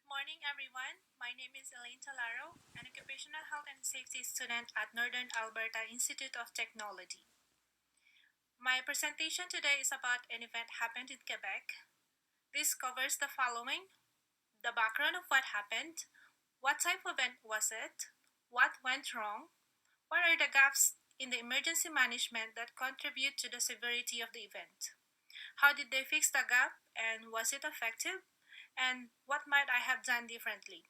Morning, everyone. My name is Elaine Talaro, an occupational health and safety student at Northern Alberta Institute of Technology. My presentation today is about an event happened in Quebec. This covers the following: the background of what happened, what type of event was it, what went wrong, what are the gaps in the emergency management that contribute to the severity of the event, how did they fix the gap and was it effective, and what might I have done differently.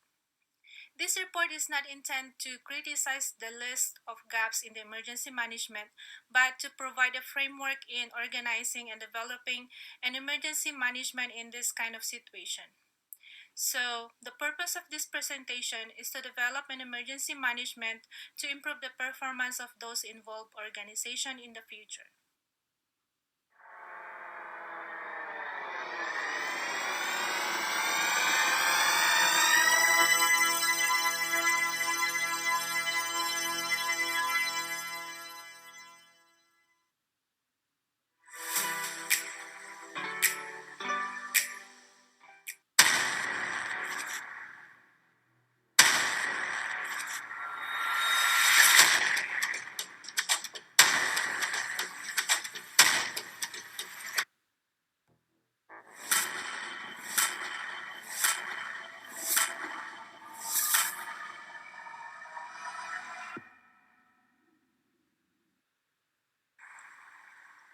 This report is not intended to criticize the list of gaps in the emergency management, but to provide a framework in organizing and developing an emergency management in this kind of situation. So, the purpose of this presentation is to develop an emergency management to improve the performance of those involved organization in the future.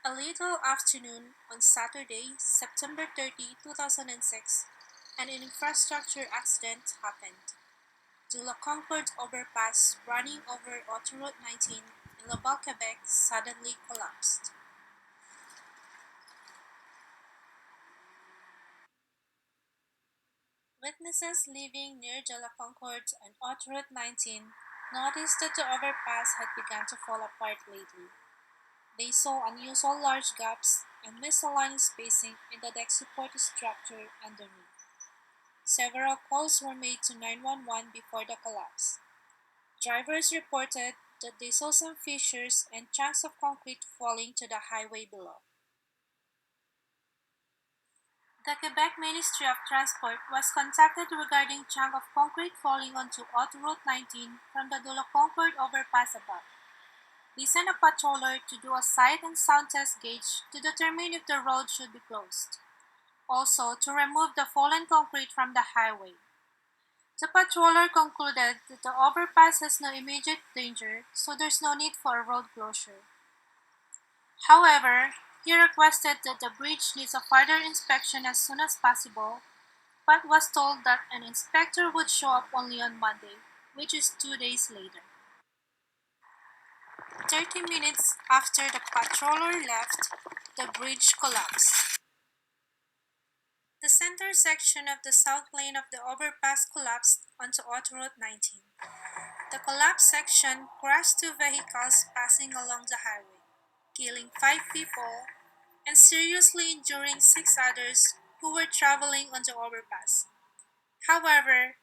A little afternoon on Saturday, September 30, 2006, an infrastructure accident happened. The Concorde Overpass running over Autoroute 19 in Laval, Quebec suddenly collapsed. Witnesses living near the Concorde and Autoroute 19 noticed that the overpass had begun to fall apart lately. They saw unusual large gaps and misaligned spacing in the deck support structure underneath. Several calls were made to 911 before the collapse. Drivers reported that they saw some fissures and chunks of concrete falling to the highway below. The Quebec Ministry of Transport was contacted regarding chunk of concrete falling onto Autoroute 19 from the Concorde overpass above. They sent a patroller to do a sight and sound test gauge to determine if the road should be closed. Also, to remove the fallen concrete from the highway. The patroller concluded that the overpass has no immediate danger, so there's no need for a road closure. However, he requested that the bridge needs a further inspection as soon as possible, but was told that an inspector would show up only on Monday, which is 2 days later. 30 minutes after the patroller left, the bridge collapsed. The center section of the south lane of the overpass collapsed onto Autoroute 19. The collapsed section crashed two vehicles passing along the highway, killing 5 people and seriously injuring 6 others who were traveling on the overpass. However,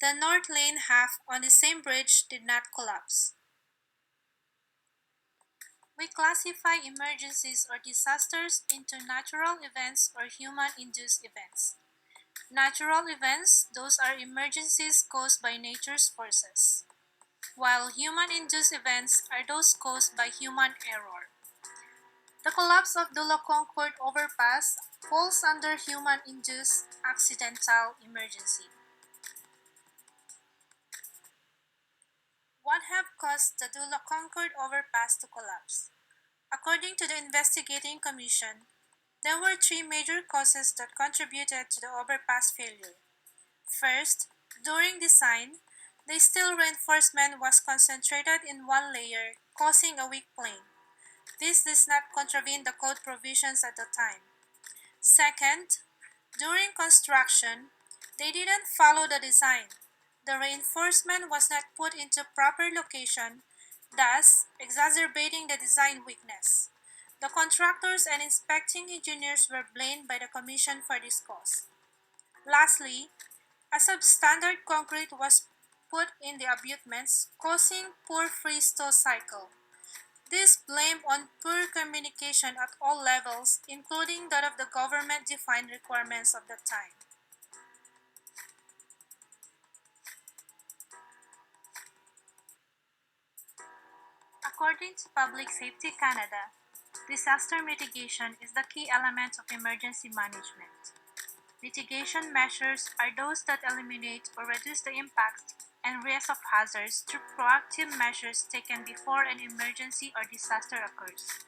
the north lane half on the same bridge did not collapse. We classify emergencies or disasters into natural events or human-induced events. Natural events, those are emergencies caused by nature's forces, while human-induced events are those caused by human error. The collapse of the Concorde Overpass falls under human-induced accidental emergency. What have caused the Concorde Overpass to collapse? According to the investigating commission, there were three major causes that contributed to the overpass failure. First, during design, the steel reinforcement was concentrated in one layer, causing a weak plane. This does not contravene the code provisions at the time. Second, during construction, they didn't follow the design. The reinforcement was not put into proper location, thus exacerbating the design weakness. The contractors and inspecting engineers were blamed by the Commission for this cause. Lastly, a substandard concrete was put in the abutments, causing poor freeze-thaw cycle. This blamed on poor communication at all levels, including that of the government-defined requirements of the time. According to Public Safety Canada, disaster mitigation is the key element of emergency management. Mitigation measures are those that eliminate or reduce the impact and risk of hazards through proactive measures taken before an emergency or disaster occurs.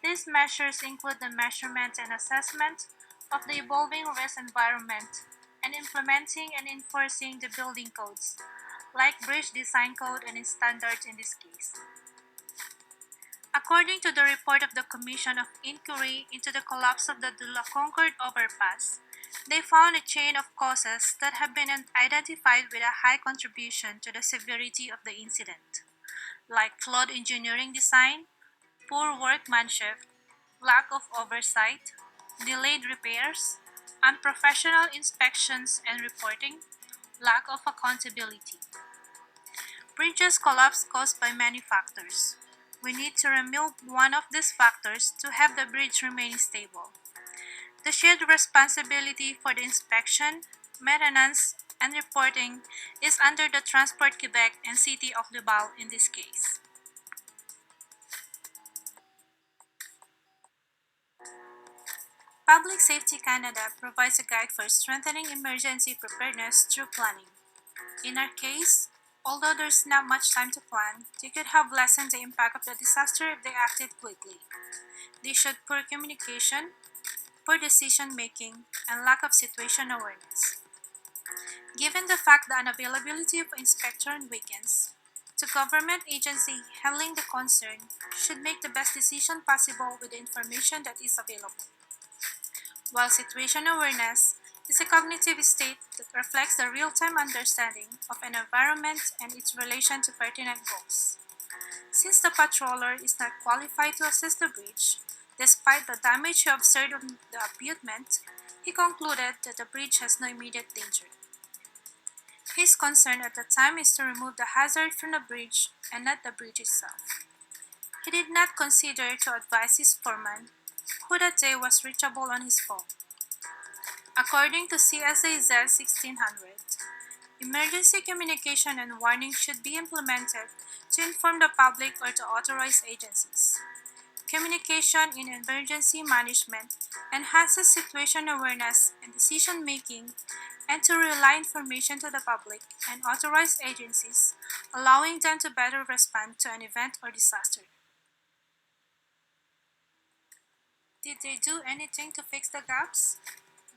These measures include the measurement and assessment of the evolving risk environment and implementing and enforcing the building codes, like Bridge Design Code and its standards in this case. According to the report of the Commission of Inquiry into the collapse of the Concorde Overpass, they found a chain of causes that have been identified with a high contribution to the severity of the incident, like flawed engineering design, poor workmanship, lack of oversight, delayed repairs, unprofessional inspections and reporting, lack of accountability. Bridges collapse caused by many factors. We need to remove one of these factors to have the bridge remain stable. The shared responsibility for the inspection, maintenance, and reporting is under the Transport Quebec and City of Laval in this case. Public Safety Canada provides a guide for strengthening emergency preparedness through planning. In our case, although there's not much time to plan, they could have lessened the impact of the disaster if they acted quickly. They showed poor communication, poor decision making, and lack of situation awareness. Given the fact the unavailability of inspector on weekends, the government agency handling the concern should make the best decision possible with the information that is available. While situation awareness is a cognitive state that reflects the real-time understanding of an environment and its relation to pertinent goals. Since the patroller is not qualified to assess the bridge, despite the damage he observed on the abutment, he concluded that the bridge has no immediate danger. His concern at the time is to remove the hazard from the bridge and not the bridge itself. He did not consider to advise his foreman, who that day was reachable on his phone. According to CSA Z 1600, emergency communication and warning should be implemented to inform the public or to authorized agencies. Communication in emergency management enhances situation awareness and decision making, and to relay information to the public and authorized agencies, allowing them to better respond to an event or disaster. Did they do anything to fix the gaps?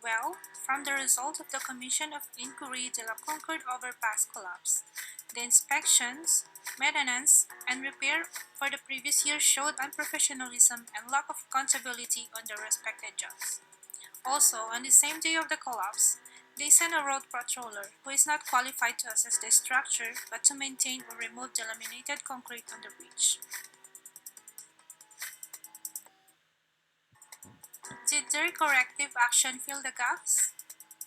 Well, from the result of the Commission of Inquiry de la Concorde Overpass collapse, the inspections, maintenance, and repair for the previous year showed unprofessionalism and lack of accountability on the respected jobs. Also, on the same day of the collapse, they sent a road patroller who is not qualified to assess the structure but to maintain or remove the laminated concrete on the bridge. Did their corrective action fill the gaps?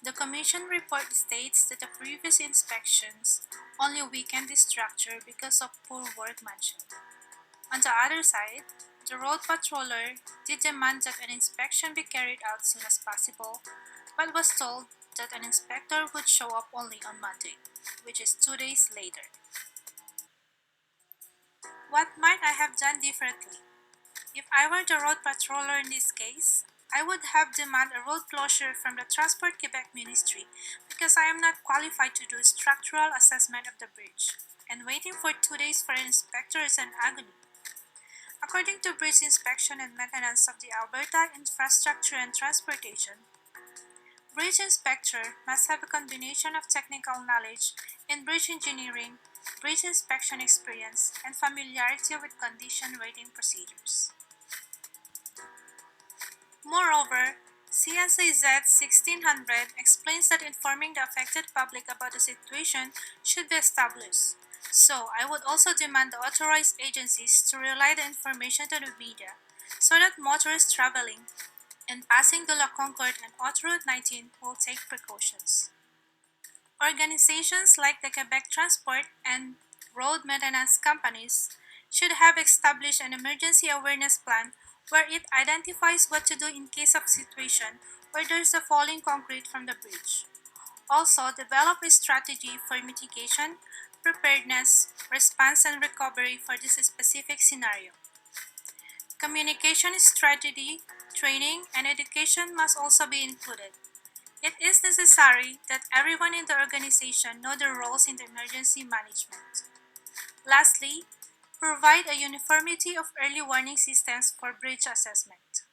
The Commission report states that the previous inspections only weakened the structure because of poor workmanship. On the other side, the road patroller did demand that an inspection be carried out as soon as possible, but was told that an inspector would show up only on Monday, which is 2 days later. What might I have done differently? If I were the road patroller in this case, I would have demanded a road closure from the Transport Quebec Ministry because I am not qualified to do structural assessment of the bridge, and waiting for 2 days for an inspector is an agony. According to Bridge Inspection and Maintenance of the Alberta Infrastructure and Transportation, bridge inspector must have a combination of technical knowledge in bridge engineering, bridge inspection experience, and familiarity with condition rating procedures. Moreover, CSA Z 1600 explains that informing the affected public about the situation should be established. So, I would also demand the authorized agencies to relay the information to the media so that motorists traveling and passing the La Concorde and Autoroute 19 will take precautions. Organizations like the Quebec Transport and road maintenance companies should have established an emergency awareness plan where it identifies what to do in case of situation where there is a falling concrete from the bridge. Also, develop a strategy for mitigation preparedness, response, and recovery for this specific scenario. Communication strategy, training, and education must also be included. It is necessary that everyone in the organization know their roles in the emergency management. Lastly, provide a uniformity of early warning systems for breach assessment.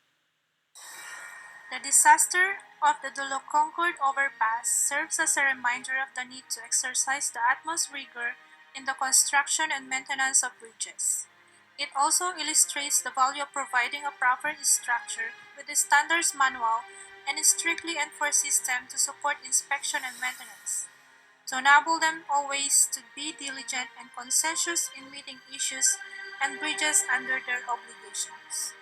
The disaster of the Concorde Overpass serves as a reminder of the need to exercise the utmost rigor in the construction and maintenance of bridges. It also illustrates the value of providing a proper structure with a standards manual and a strictly enforced system to support inspection and maintenance, to enable them always to be diligent and conscientious in meeting issues and bridges under their obligations.